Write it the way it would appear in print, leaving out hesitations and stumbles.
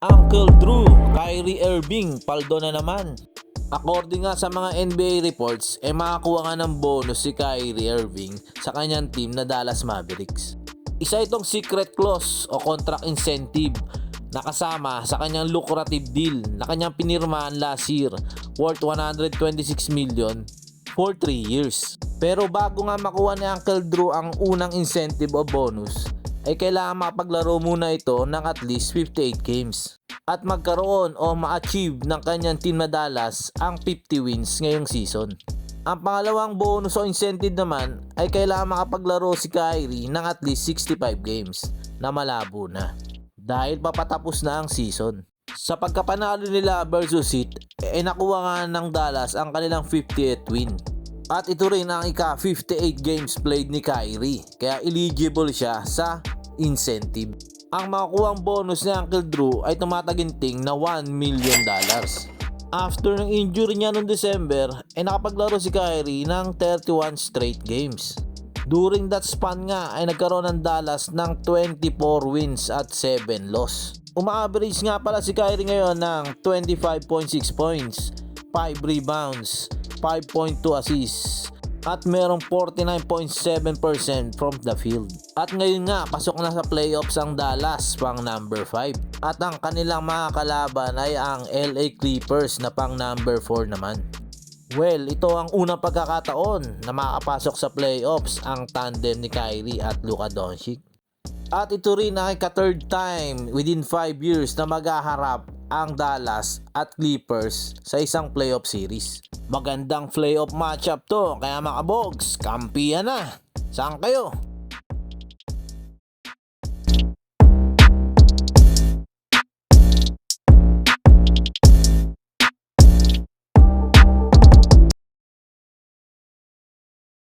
Uncle Drew, Kyrie Irving, paldo na naman. According nga sa mga NBA reports, makakuha nga ng bonus si Kyrie Irving sa kanyang team na Dallas Mavericks. Isa itong secret clause o contract incentive na kasama sa kanyang lucrative deal na kanyang pinirmahan last year worth 126 million for 3 years. Pero bago nga makuha ni Uncle Drew ang unang incentive o bonus, ay kailangan mapaglaro muna ito ng at least 58 games at magkaroon o ma-achieve ng kanyang team na Dallas ang 50 wins ngayong season. Ang pangalawang bonus o incentive naman ay kailangan makapaglaro si Kyrie ng at least 65 games na malabo na dahil papatapos na ang season. Sa pagkapanalo nila versus Heat, nakuha nga ng Dallas ang kanilang 50th win. At ito rin ang ika-58 games played ni Kyrie, kaya eligible siya sa incentive. Ang makukuhang bonus ni Uncle Drew ay tumataginting na $1 million. After ng injury niya noong December, nakapaglaro si Kyrie ng 31 straight games. During that span nga ay nagkaroon ng Dallas ng 24 wins at 7 loss. Uma-average nga pala si Kyrie ngayon ng 25.6 points, 5 rebounds, 5.2 assists at merong 49.7% from the field. At ngayon nga pasok na sa playoffs ang Dallas pang number 5 at ang kanilang mga kalaban ay ang LA Clippers na pang number 4 naman. Well, ito ang unang pagkakataon na makapasok sa playoffs ang tandem ni Kyrie at Luka Doncic. At ito rin ang ika-third time within 5 years na maghaharap ang Dallas at Clippers sa isang playoff series. Magandang playoff matchup to, kaya mga bogs, kampihan na. Saan kayo?